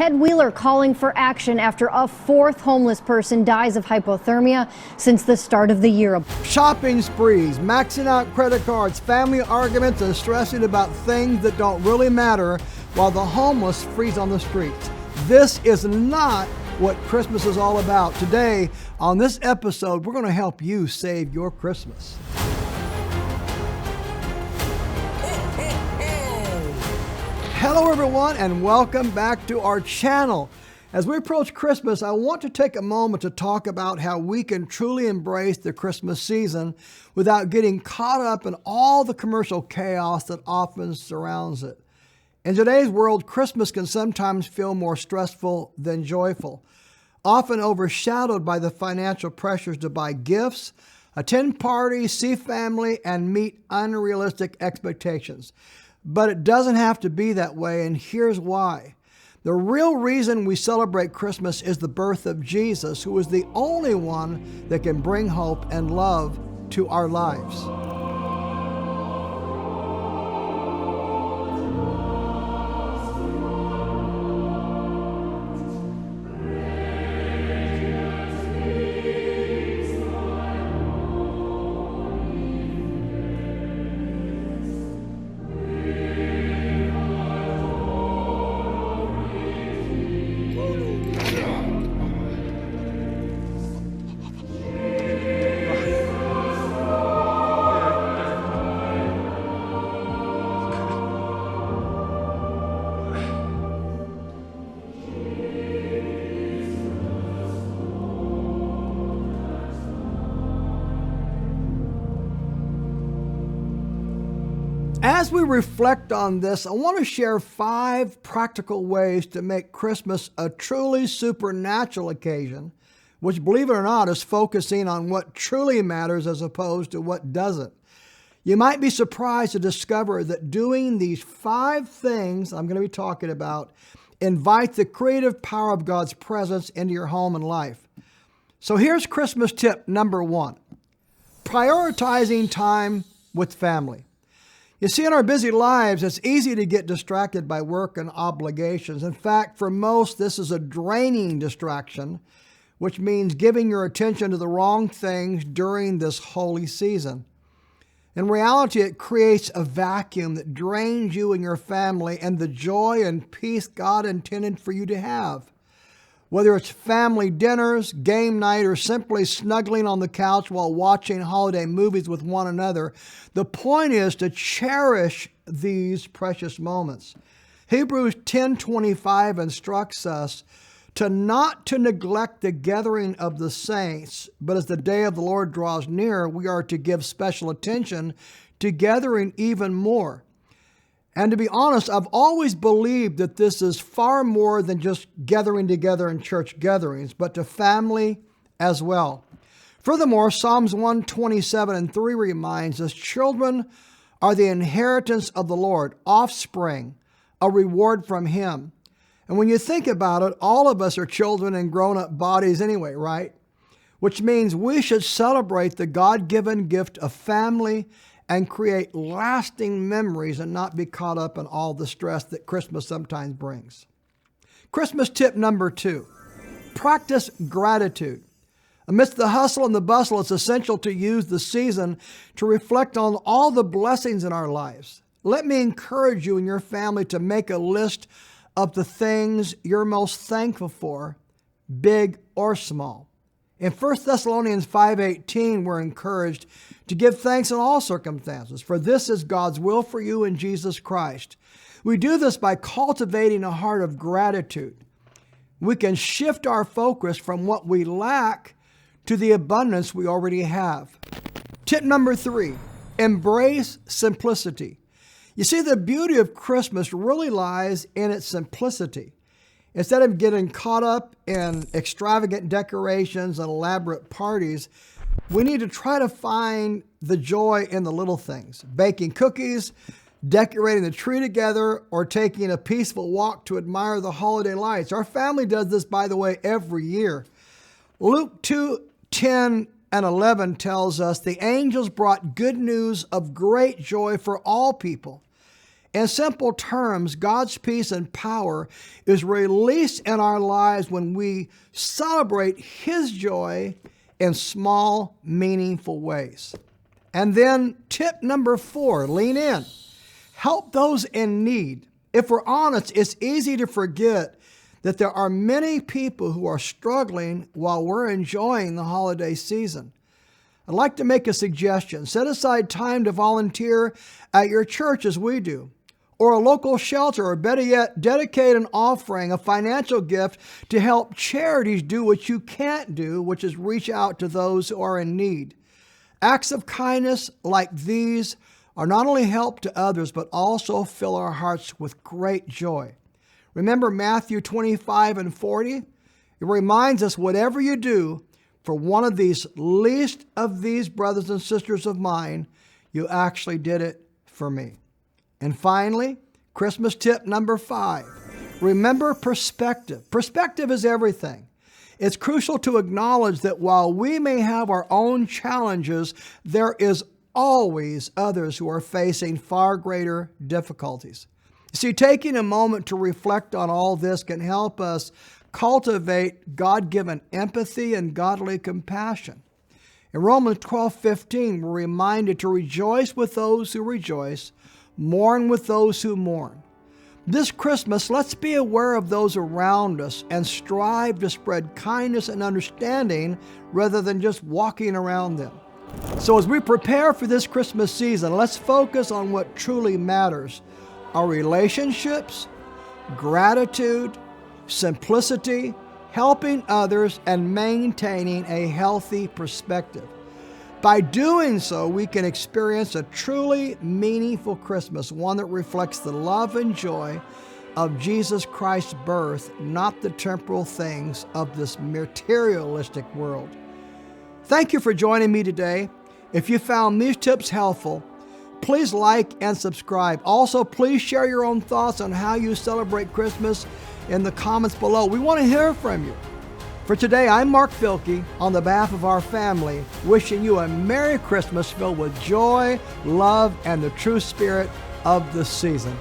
Ted Wheeler calling for action after a fourth homeless person dies of hypothermia since the start of the year. Shopping sprees, maxing out credit cards, family arguments, and stressing about things that don't really matter while the homeless freeze on the streets. This is not what Christmas is all about. Today, on this episode, we're going to help you save your Christmas. Hello everyone, and welcome back to our channel. As we approach Christmas, I want to take a moment to talk about how we can truly embrace the Christmas season without getting caught up in all the commercial chaos that often surrounds it. In today's world, Christmas can sometimes feel more stressful than joyful, often overshadowed by the financial pressures to buy gifts, attend parties, see family, and meet unrealistic expectations. But it doesn't have to be that way, and here's why. The real reason we celebrate Christmas is the birth of Jesus, who is the only one that can bring hope and love to our lives. As we reflect on this, I want to share 5 practical ways to make Christmas a truly supernatural occasion, which, believe it or not, is focusing on what truly matters as opposed to what doesn't. You might be surprised to discover that doing these 5 things I'm going to be talking about invite the creative power of God's presence into your home and life. So here's Christmas tip number 1, prioritizing time with family. You see, in our busy lives, it's easy to get distracted by work and obligations. In fact, for most, this is a draining distraction, which means giving your attention to the wrong things during this holy season. In reality, it creates a vacuum that drains you and your family and the joy and peace God intended for you to have. Whether it's family dinners, game night, or simply snuggling on the couch while watching holiday movies with one another, the point is to cherish these precious moments. Hebrews 10:25 instructs us not to neglect the gathering of the saints, but as the day of the Lord draws near, we are to give special attention to gathering even more. And to be honest, I've always believed that this is far more than just gathering together in church gatherings, but to family as well. Furthermore, Psalms 127:3 reminds us, children are the inheritance of the Lord, offspring, a reward from Him. And when you think about it, all of us are children in grown-up bodies anyway, right? Which means we should celebrate the God-given gift of family and create lasting memories and not be caught up in all the stress that Christmas sometimes brings. Christmas tip number 2, practice gratitude. Amidst the hustle and the bustle, it's essential to use the season to reflect on all the blessings in our lives. Let me encourage you and your family to make a list of the things you're most thankful for, big or small. In 1 Thessalonians 5:18, we're encouraged to give thanks in all circumstances, for this is God's will for you in Jesus Christ. We do this by cultivating a heart of gratitude. We can shift our focus from what we lack to the abundance we already have. Tip number 3, embrace simplicity. You see, the beauty of Christmas really lies in its simplicity. Instead of getting caught up in extravagant decorations and elaborate parties, we need to try to find the joy in the little things. Baking cookies, decorating the tree together, or taking a peaceful walk to admire the holiday lights. Our family does this, by the way, every year. Luke 2:10 and 11 tells us the angels brought good news of great joy for all people. In simple terms, God's peace and power is released in our lives when we celebrate His joy in small, meaningful ways. And then tip number 4, lean in. Help those in need. If we're honest, it's easy to forget that there are many people who are struggling while we're enjoying the holiday season. I'd like to make a suggestion. Set aside time to volunteer at your church as we do, or a local shelter, or better yet, dedicate an offering, a financial gift to help charities do what you can't do, which is reach out to those who are in need. Acts of kindness like these are not only help to others, but also fill our hearts with great joy. Remember Matthew 25 and 40? It reminds us, whatever you do for one of these least of these brothers and sisters of mine, you actually did it for me. And finally, Christmas tip number 5. Remember perspective. Perspective is everything. It's crucial to acknowledge that while we may have our own challenges, there is always others who are facing far greater difficulties. See, taking a moment to reflect on all this can help us cultivate God-given empathy and godly compassion. In Romans 12:15, we're reminded to rejoice with those who rejoice, mourn with those who mourn. This Christmas, let's be aware of those around us and strive to spread kindness and understanding rather than just walking around them. So as we prepare for this Christmas season, let's focus on what truly matters: our relationships, gratitude, simplicity, helping others, and maintaining a healthy perspective. By doing so, we can experience a truly meaningful Christmas, one that reflects the love and joy of Jesus Christ's birth, not the temporal things of this materialistic world. Thank you for joining me today. If you found these tips helpful, please like and subscribe. Also, please share your own thoughts on how you celebrate Christmas in the comments below. We want to hear from you. For today, I'm Mark Filkey, on the behalf of our family, wishing you a Merry Christmas filled with joy, love, and the true spirit of the season.